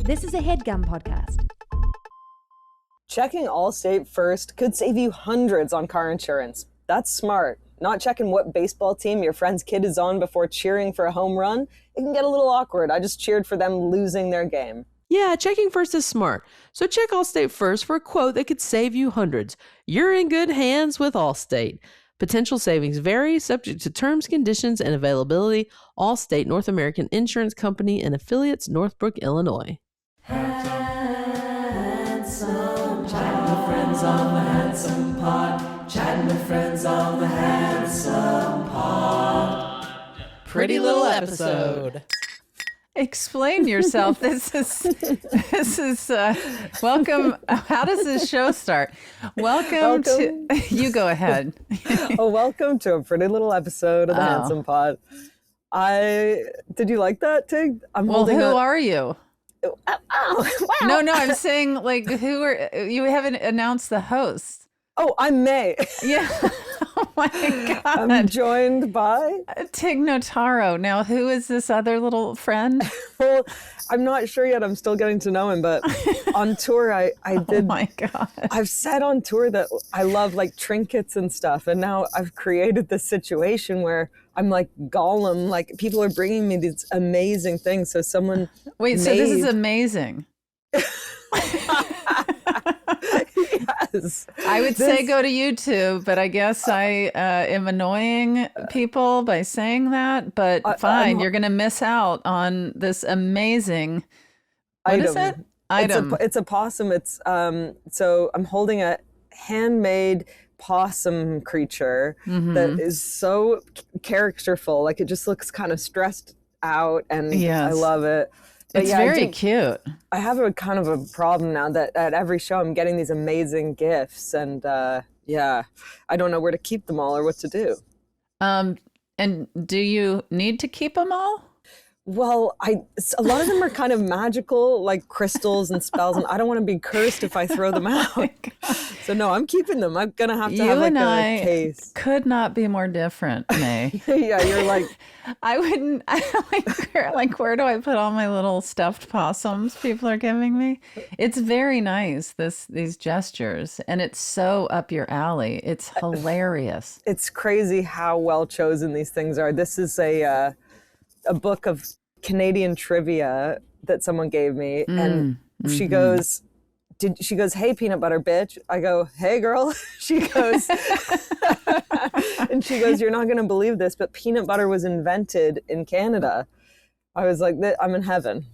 This is a HeadGum podcast. Checking Allstate first could save you hundreds on car insurance. That's smart. Not checking what baseball team your friend's kid is on before cheering for a home run, it can get a little awkward. I just cheered for them losing their game. Yeah, checking first is smart. So check Allstate first for a quote that could save you hundreds. You're in good hands with Allstate. Potential savings vary, subject to terms, conditions, and availability. Allstate North American Insurance Company and affiliates, Northbrook, Illinois. Handsome, chatting with friends on the Handsome Pod. Chatting with friends on the Handsome Pod. Pretty little episode. Explain yourself. This is welcome. How does this show start? Welcome. To you go ahead. Welcome to a pretty little episode of the Handsome Pod. Did you like that, Tig? Who are you? Wow. No, I'm saying you haven't announced the host. Oh, I'm Mae. Yeah. Oh my God. I'm joined by Tig Notaro. Now, who is this other little friend? Well, I'm not sure yet. I'm still getting to know him, but on tour, I did. Oh my God. I've said on tour that I love like trinkets and stuff. And now I've created this situation where I'm like Gollum, like people are bringing me these amazing things. So someone Wait, so this is amazing. Yes. I would say go to YouTube, but I guess I am annoying people by saying that. But fine, you're going to miss out on this amazing item. What is it? Item. It's a possum. It's so I'm holding a handmade possum creature that is so characterful. Like it just looks kind of stressed out, and I love it. But it's very cute. I have a kind of a problem now that at every show I'm getting these amazing gifts, and I don't know where to keep them all or what to do. And do you need to keep them all? Well, a lot of them are kind of magical, like crystals and spells, and I don't want to be cursed if I throw them out. So no, I'm keeping them. I'm gonna have to have like a case. Could not be more different, Mae. Yeah, you're like. I wouldn't. Where do I put all my little stuffed possums people are giving me? It's very nice. These gestures, and it's so up your alley. It's hilarious. It's crazy how well chosen these things are. This is a book of Canadian trivia that someone gave me, and she goes, "Hey, peanut butter bitch." I go, "Hey, girl." She goes, and she goes, "You're not going to believe this, but peanut butter was invented in Canada." I was like, "I'm in heaven."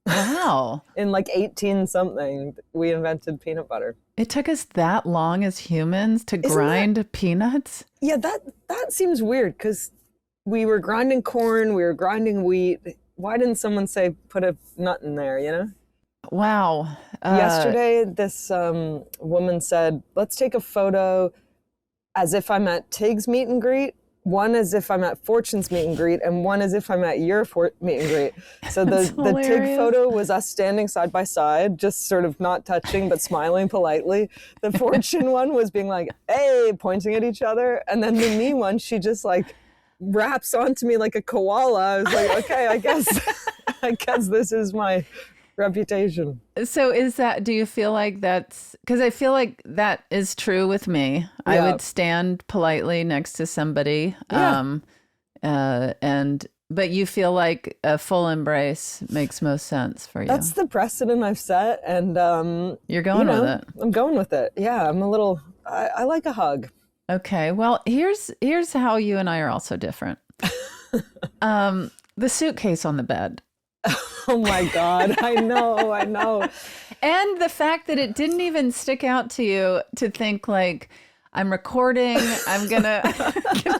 Wow. In like 18 something, we invented peanut butter. It took us that long as humans to grind peanuts? Yeah, that seems weird because we were grinding corn, we were grinding wheat. Why didn't someone say put a nut in there, you know? Wow. Yesterday, this woman said, let's take a photo as if I'm at Tig's meet and greet, one as if I'm at Fortune's meet and greet, and one as if I'm at your meet and greet. So the Tig photo was us standing side by side, just sort of not touching, but smiling politely. The Fortune one was being like, hey, pointing at each other. And then the me one, she just like wraps onto me like a koala. I was like, okay, I guess this is my reputation. So do you feel like that's, because I feel like that is true with me. Yeah. I would stand politely next to somebody. Yeah. But you feel like a full embrace makes most sense for you. That's the precedent I've set, and you're going with it. I'm going with it. Yeah, I like a hug. Okay, well, here's how you and I are also different. The suitcase on the bed. Oh my God, I know. And the fact that it didn't even stick out to you to think like, I'm recording, I'm gonna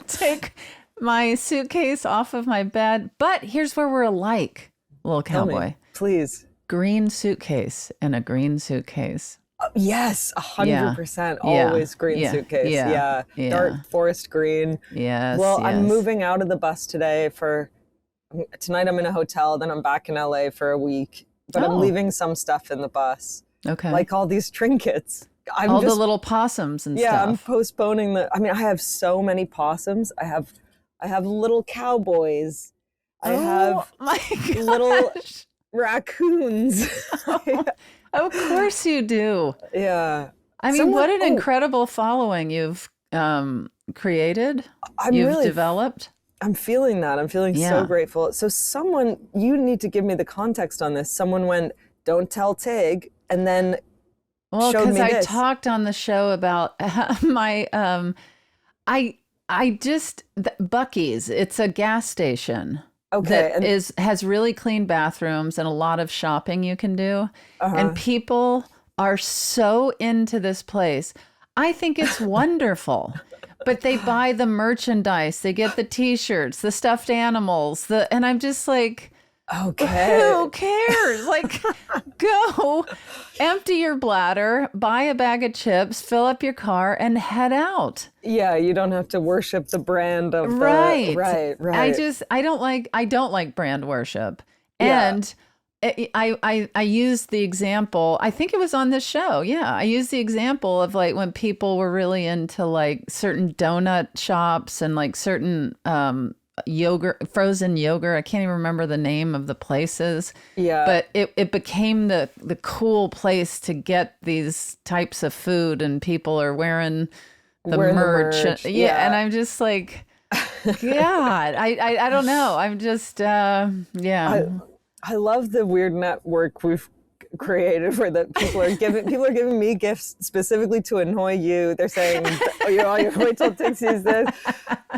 take my suitcase off of my bed. But here's where we're alike, little cowboy. Tell me, please. Green suitcase and a green suitcase. Yes, 100%. Always green suitcase. Yeah. Dark forest green. Yes. Well, I'm moving out of the bus today tonight I'm in a hotel, then I'm back in LA for a week. But I'm leaving some stuff in the bus. Okay. Like all these trinkets. The little possums and stuff. Yeah, I'm postponing I have so many possums. I have little cowboys. I have my little raccoons. Of course you do. Yeah. I mean, what an incredible following you've created. You've developed. I'm feeling that. I'm feeling so grateful. So you need to give me the context on this. Someone went, don't tell Tig, and then showed me this. Because I talked on the show about my, Bucees, it's a gas station. Okay. That has really clean bathrooms and a lot of shopping you can do. And people are so into this place. I think it's wonderful. But they buy the merchandise, they get the t-shirts, the stuffed animals, and I'm just like, okay, who cares? Like, go empty your bladder, buy a bag of chips, fill up your car, and head out. Yeah, you don't have to worship the brand of right. Right. I don't like brand worship. And I used the example, I think it was on this show. Yeah. I used the example of like when people were really into like certain donut shops and like certain yogurt, frozen yogurt. I can't even remember the name of the places. Yeah. But it became the cool place to get these types of food, and people are wearing the merch. Yeah. And I'm just like, God, I don't know. I'm just, I love the weird network we've created where that people are giving me gifts specifically to annoy you. They're saying, "Oh, you wait till Tig sees this."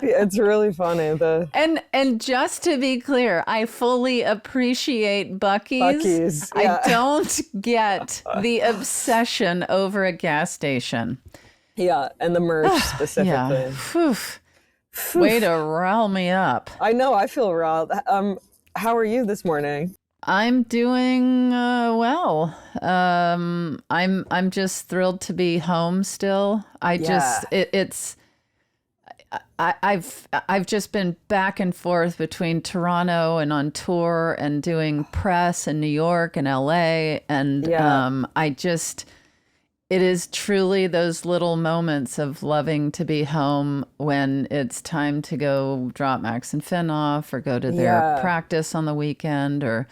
It's really funny. And just to be clear, I fully appreciate Bucees. Yeah. I don't get the obsession over a gas station. Yeah, and the merch specifically. Yeah. Way to rile me up. I know. I feel riled. How are you this morning? I'm doing well. I'm just thrilled to be home still. I've just been back and forth between Toronto and on tour and doing press in New York and LA, and it is truly those little moments of loving to be home when it's time to go drop Max and Finn off or go to their practice on the weekend, or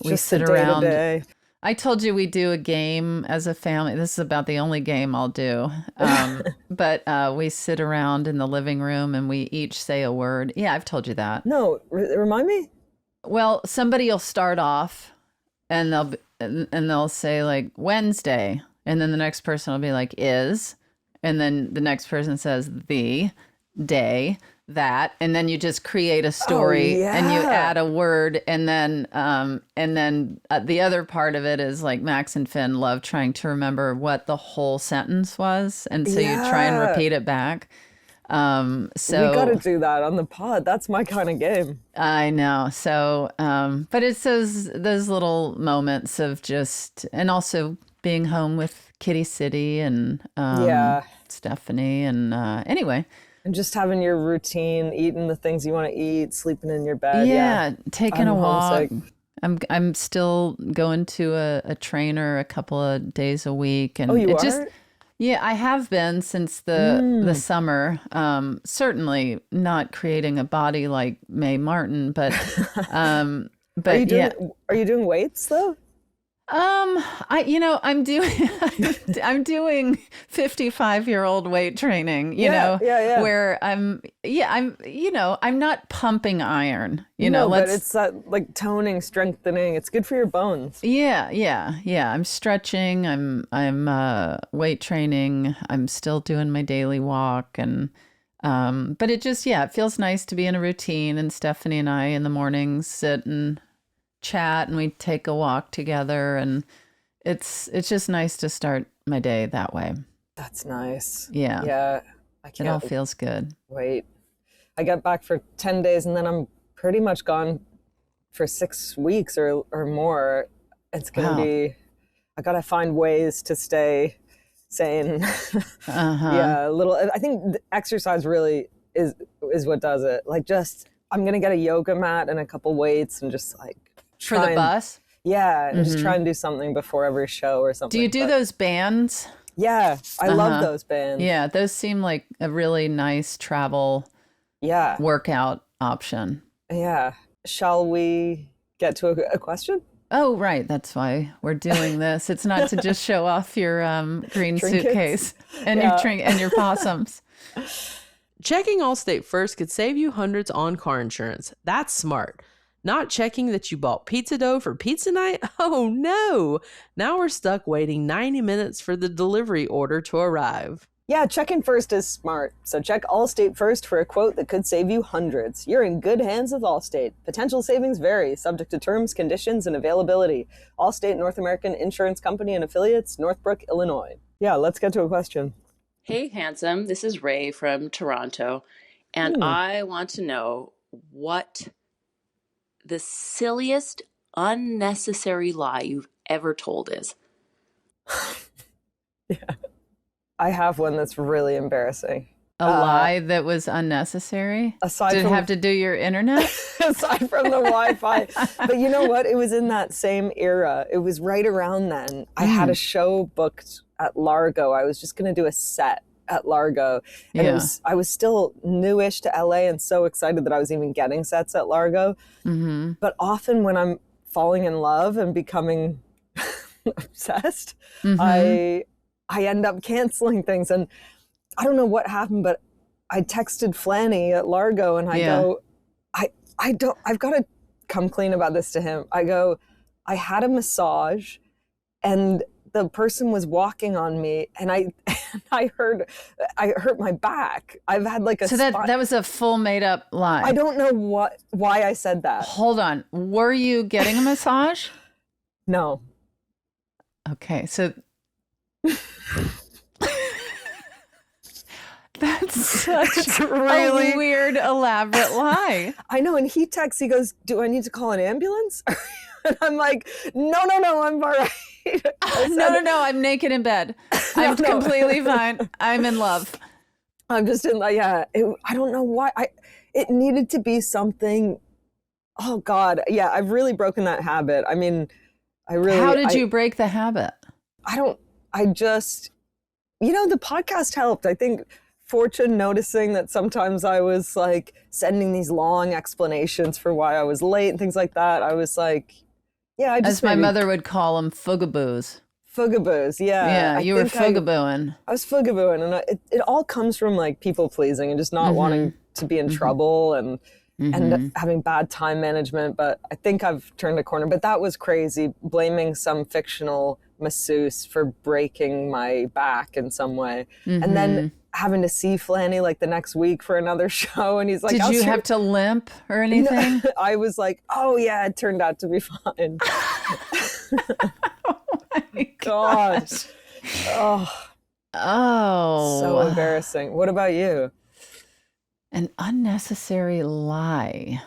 we just sit around. Day-to-day. I told you we do a game as a family. This is about the only game I'll do. But we sit around in the living room and we each say a word. Yeah, I've told you that. No, remind me. Well, somebody will start off and they'll say like Wednesday. And then the next person will be like, is. And then the next person says the day, that. And then you just create a story and you add a word. And then the other part of it is like Max and Finn love trying to remember what the whole sentence was. And so you try and repeat it back. So we got to do that on the pod. That's my kind of game. I know. So, but it's those little moments of just, and also being home with Kitty City and Stephanie and anyway. And just having your routine, eating the things you want to eat, sleeping in your bed. Yeah, taking a walk. Homesick. I'm still going to a trainer a couple of days a week, and you are? Yeah, I have been since the summer. Certainly not creating a body like Mae Martin, but are you doing weights though? I'm doing 55-year-old weight training, where I'm not pumping iron, but it's like toning, strengthening. It's good for your bones. Yeah. I'm stretching. I'm weight training. I'm still doing my daily walk, and but it just it feels nice to be in a routine. And Stephanie and I in the mornings sit and chat, and we take a walk together, and it's just nice to start my day that way. That's nice. Yeah. It all feels good. Wait, I got back for 10 days and then I'm pretty much gone for 6 weeks or more. It's gonna be, I gotta find ways to stay sane. I think the exercise really is what does it. Like, just I'm gonna get a yoga mat and a couple weights and just like for the bus. Yeah, and just try and do something before every show or something. Do you do those bands? Yeah, I love those bands. Yeah, those seem like a really nice travel workout option. Yeah. Shall we get to a question? Oh, right. That's why we're doing this. It's not to just show off your green Trinkets. suitcase and your possums. Checking Allstate first could save you hundreds on car insurance. That's smart. Not checking that you bought pizza dough for pizza night? Oh no! Now we're stuck waiting 90 minutes for the delivery order to arrive. Yeah, checking first is smart. So check Allstate first for a quote that could save you hundreds. You're in good hands with Allstate. Potential savings vary, subject to terms, conditions, and availability. Allstate North American Insurance Company and Affiliates, Northbrook, Illinois. Yeah, let's get to a question. Hey, handsome. This is Ray from Toronto, and I want to know what the silliest, unnecessary lie you've ever told is. Yeah. I have one that's really embarrassing. A lie that was unnecessary? Did it have to do your internet? Aside from the Wi-Fi. But you know what? It was in that same era. It was right around then. I had a show booked at Largo. I was just going to do a set at Largo. And I was still newish to LA and so excited that I was even getting sets at Largo. Mm-hmm. But often when I'm falling in love and becoming obsessed, I end up canceling things. And I don't know what happened, but I texted Flanny at Largo and I go, I've got to come clean about this to him. I go, I had a massage and the person was walking on me and I hurt my back. I've had like a So that was a full made up lie. I don't know why I said that. Hold on. Were you getting a massage? No. Okay. So that's such a weird, elaborate lie. I know. And he texts, he goes, do I need to call an ambulance? And I'm like, no, I'm all right. No, I'm naked in bed. I'm completely fine. I'm in love. I'm just in like, I don't know why. It needed to be something. Oh God. Yeah. I've really broken that habit. I mean, How did you break the habit? I just, the podcast helped. I think Fortune noticing that sometimes I was like sending these long explanations for why I was late and things like that. I was like, as my mother would call them, fugaboos. Fugaboos, yeah. Yeah, you were fugabooing. I was fugabooing, and it all comes from like people pleasing and just not wanting to be in trouble and having bad time management. But I think I've turned a corner. But that was crazy, blaming some fictional masseuse for breaking my back in some way, and then having to see Flanny like the next week for another show, and he's like, did you have to limp or anything? No, I was like, oh yeah, it turned out to be fine. Oh my gosh. Oh, so embarrassing. What about you? An unnecessary lie.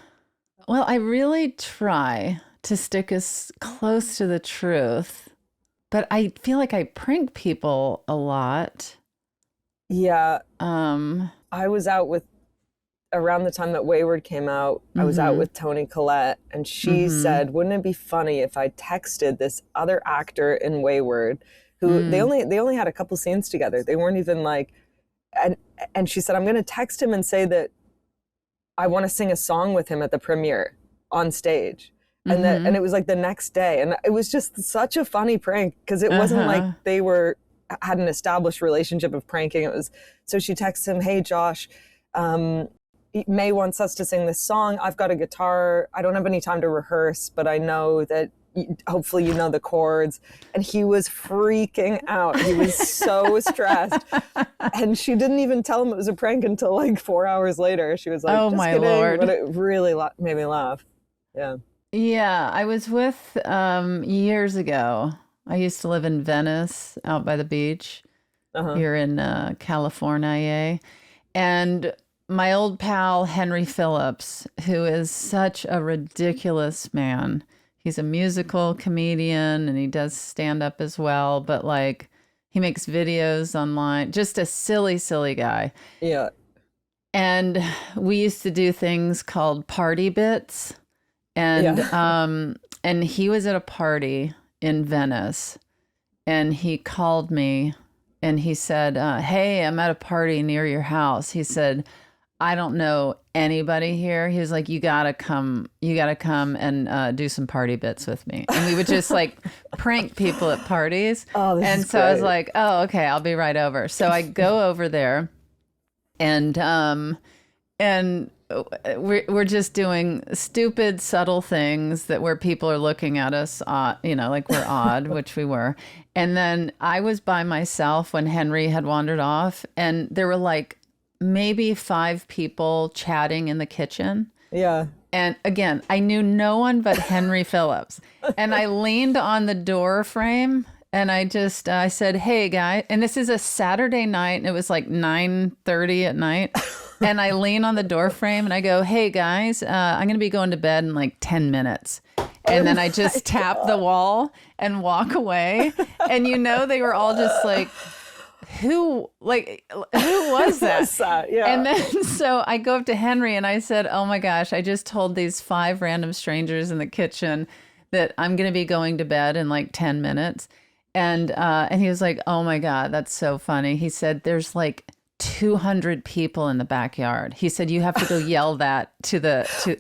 Well, I really try to stick as close to the truth, but I feel like I prank people a lot. Yeah. I was out with, around the time that Wayward came out, I was out with Toni Collette, and she said, wouldn't it be funny if I texted this other actor in Wayward who they only had a couple scenes together. They weren't even like, and she said, I'm going to text him and say that I want to sing a song with him at the premiere on stage. And and it was like the next day. And it was just such a funny prank because it wasn't like they had an established relationship of pranking. It was, so she texts him, hey Josh, May wants us to sing this song. I've got a guitar. I don't have any time to rehearse, but I know that hopefully you know the chords. And he was freaking out. He was so stressed. And she didn't even tell him it was a prank until like 4 hours later. She was like, oh just my kidding. Lord. But it really made me laugh. Yeah. Yeah, I was with, years ago, I used to live in Venice out by the beach here in California. And my old pal, Henry Phillips, who is such a ridiculous man. He's a musical comedian and he does stand up as well. But like he makes videos online, just a silly, silly guy. Yeah. And we used to do things called party bits. And he was at a party in Venice and he called me and he said, hey, I'm at a party near your house. He said, I don't know anybody here. He was like, you gotta come and do some party bits with me. And we would just like prank people at parties. Oh, this and is so I was great. like, oh, okay, I'll be right over. So I go over there, and we're just doing stupid, subtle things where people are looking at us, like we're odd, which we were. And then I was by myself when Henry had wandered off, and there were like maybe 5 people chatting in the kitchen. Yeah. And again, I knew no one but Henry Phillips. And I leaned on the door frame and I said, hey, guy. And this is a Saturday night. And it was like 9:30 at night. And I lean on the door frame and I go, hey, guys, I'm going to be going to bed in like 10 minutes. And then I just tap the wall and walk away. And they were all just like, who was that? Yeah. And then so I go up to Henry and I said, oh my gosh, I just told these 5 random strangers in the kitchen that I'm going to be going to bed in like 10 minutes. And he was like, oh my God, that's so funny. He said, there's like 200 people in the backyard. He said, you have to go yell that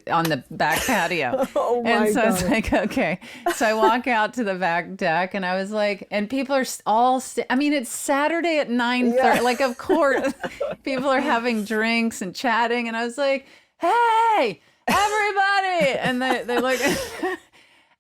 on the back patio. Oh my and so God. I was like, okay. So I walk out to the back deck and I was like, and people are all, it's Saturday at 9:30. Yeah. Like, of course, people are having drinks and chatting. And I was like, hey, everybody. And they're like,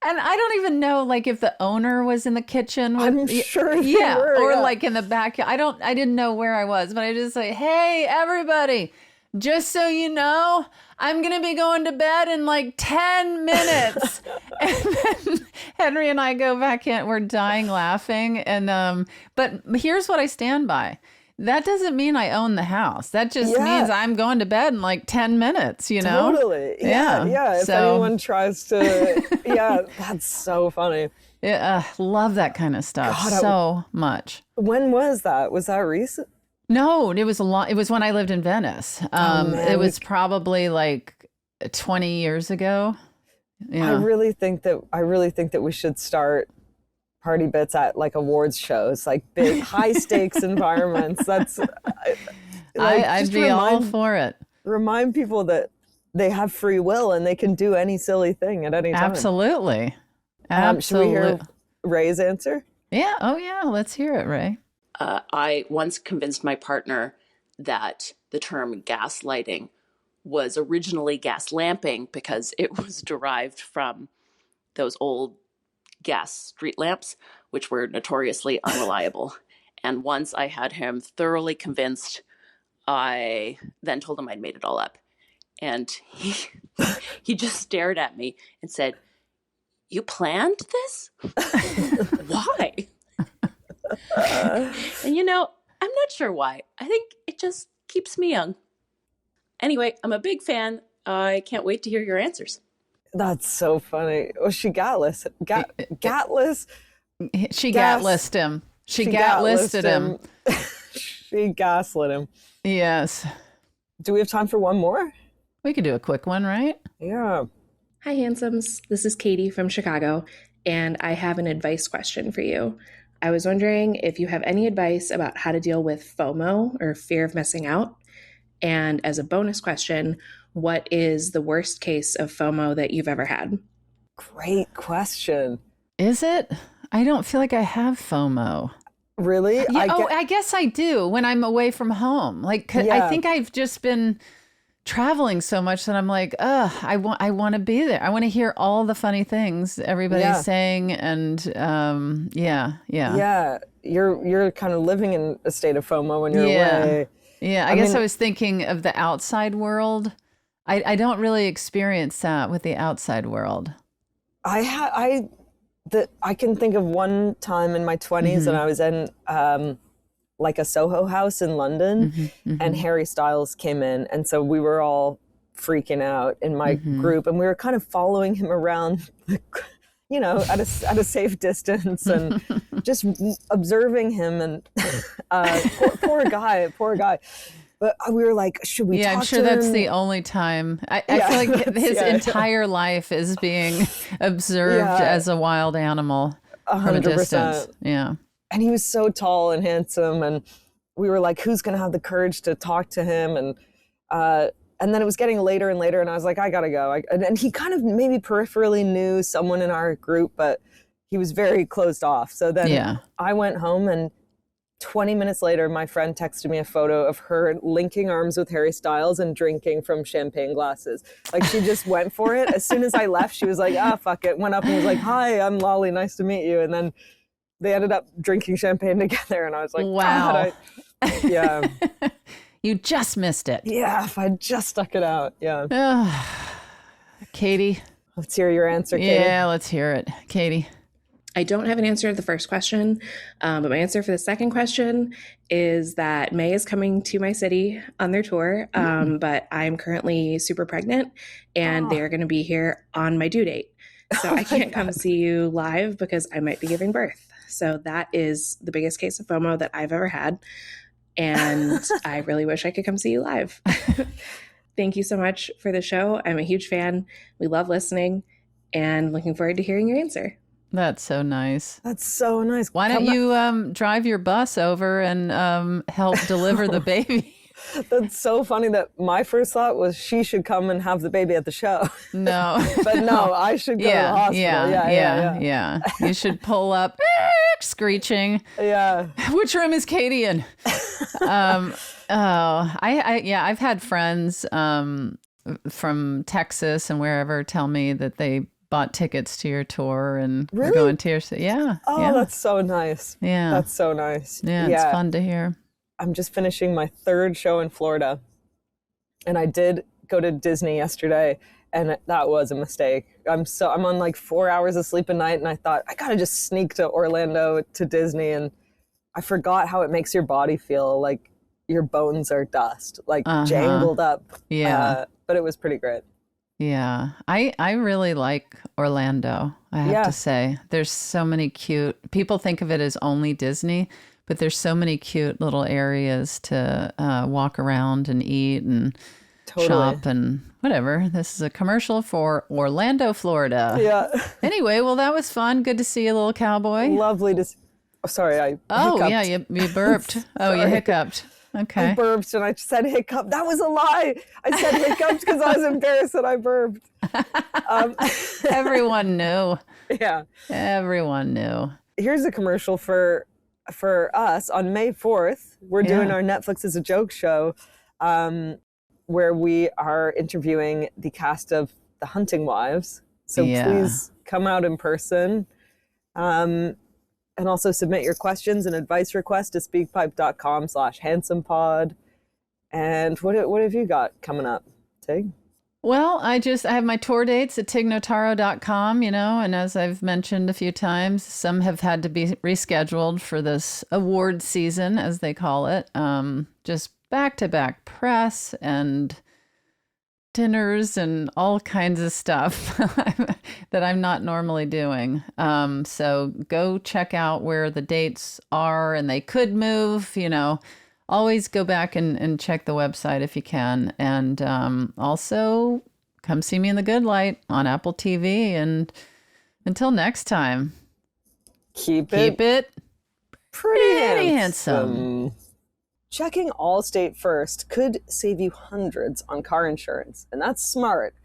and I don't even know, like, if the owner was in the kitchen. I'm sure they were, or yeah. like in the back. I didn't know where I was, but I just say, hey, everybody, just so you know, I'm going to be going to bed in like 10 minutes. And then Henry and I go back in. We're dying laughing. And, but here's what I stand by. That doesn't mean I own the house. That just means I'm going to bed in like 10 minutes, Totally. Yeah. If So, anyone tries to, that's so funny. yeah, love that kind of stuff so much. When was that? Was that recent? No, it was it was when I lived in Venice. It was probably like 20 years ago. Yeah. I really think that we should start party bits at like awards shows, like big high stakes environments. That's I'd be all for it. Remind people that they have free will and they can do any silly thing at any time. Absolutely. Should we hear Ray's answer? Yeah. Oh yeah. Let's hear it, Ray. I once convinced my partner that the term gaslighting was originally gas lamping because it was derived from those old gas street lamps, which were notoriously unreliable. And once I had him thoroughly convinced, I then told him I'd made it all up. And he just stared at me and said, you planned this? Why? And I'm not sure why. I think it just keeps me young. Anyway, I'm a big fan. I can't wait to hear your answers. That's so funny. Oh, she gatless. Gatless. She gat-list him. She gat-listed him. She gaslit him. Yes. Do we have time for one more? We could do a quick one, right? Yeah. Hi, handsomes. This is Katie from Chicago, and I have an advice question for you. I was wondering if you have any advice about how to deal with FOMO, or fear of missing out. And as a bonus question, what is the worst case of FOMO that you've ever had? Great question. Is it? I don't feel like I have FOMO. Really? Yeah, I guess I do when I'm away from home. Like, I think I've just been traveling so much that I'm like, I want to be there. I want to hear all the funny things everybody's saying, and yeah. You're kind of living in a state of FOMO when you're away. Yeah, I guess I was thinking of the outside world. I don't really experience that with the outside world. I can think of one time in my 20s and I was in like a Soho house in London and Harry Styles came in. And so we were all freaking out in my group and we were kind of following him around, at a safe distance and just observing him and poor guy. But we were like, should we talk to him? Yeah, I'm sure that's the only time. I feel like his entire life is being observed as a wild animal from a distance. Yeah. And he was so tall and handsome. And we were like, who's going to have the courage to talk to him? And And then it was getting later and later, and I was like, I gotta go. And he kind of maybe peripherally knew someone in our group, but he was very closed off. So then I went home, and 20 minutes later, my friend texted me a photo of her linking arms with Harry Styles and drinking from champagne glasses. Like, she just went for it. As soon as I left, she was like, fuck it. Went up and was like, hi, I'm Lolly. Nice to meet you. And then they ended up drinking champagne together. And I was like, wow. Yeah. You just missed it. Yeah, if I just stuck it out. Yeah. Katie. Let's hear your answer, Katie. Yeah, let's hear it. Katie. I don't have an answer to the first question, but my answer for the second question is that May is coming to my city on their tour, but I'm currently super pregnant, and they're going to be here on my due date. So I can't come see you live because I might be giving birth. So that is the biggest case of FOMO that I've ever had, and I really wish I could come see you live. Thank you so much for the show. I'm a huge fan. We love listening, and looking forward to hearing your answer. That's so nice. That's so nice. Why don't you drive your bus over and help deliver the baby? That's so funny that my first thought was she should come and have the baby at the show. No. But no, I should go to the hospital. Yeah. You should pull up screeching. Yeah. Which room is Katie in? I've had friends from Texas and wherever tell me that they bought tickets to your tour and we're going to your that's so nice. Yeah. That's so nice. Yeah, it's fun to hear. I'm just finishing my third show in Florida, and I did go to Disney yesterday, and that was a mistake. I'm on like 4 hours of sleep a night, and I thought I gotta just sneak to Orlando to Disney, and I forgot how it makes your body feel, like your bones are dust, like jangled up. Yeah. But it was pretty great. Yeah, I really like Orlando, I have to say. There's so many cute, people think of it as only Disney, but there's so many cute little areas to walk around and eat and shop and whatever. This is a commercial for Orlando, Florida. Yeah. Anyway, well, that was fun. Good to see you, little cowboy. Lovely to see. Oh, sorry, I hiccuped. Yeah, you burped. You hiccuped. Okay. I burped and I said hiccup. That was a lie. I said hiccuped because I was embarrassed that I burped. Everyone knew. Yeah. Everyone knew. Here's a commercial for us on May 4th. We're doing our Netflix is a Joke show where we are interviewing the cast of The Hunting Wives. So please come out in person. And also submit your questions and advice requests to speakpipe.com/handsomepod. And what have you got coming up, Tig? Well, I have my tour dates at tignotaro.com, and as I've mentioned a few times, some have had to be rescheduled for this award season, as they call it. Just back-to-back press and dinners and all kinds of stuff that I'm not normally doing. So go check out where the dates are, and they could move, always go back and check the website if you can. And also come see me in the Good Light on Apple TV. And until next time, keep it pretty handsome. Checking Allstate first could save you hundreds on car insurance, and that's smart.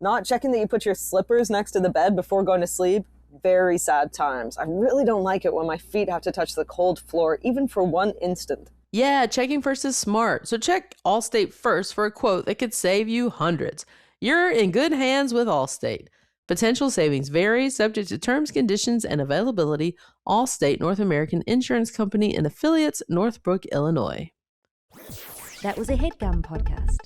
Not checking that you put your slippers next to the bed before going to sleep, very sad times. I really don't like it when my feet have to touch the cold floor, even for one instant. Yeah, checking first is smart. So check Allstate first for a quote that could save you hundreds. You're in good hands with Allstate. Potential savings vary, subject to terms, conditions, and availability. Allstate North American Insurance Company and affiliates, Northbrook, Illinois. That was a HeadGum podcast.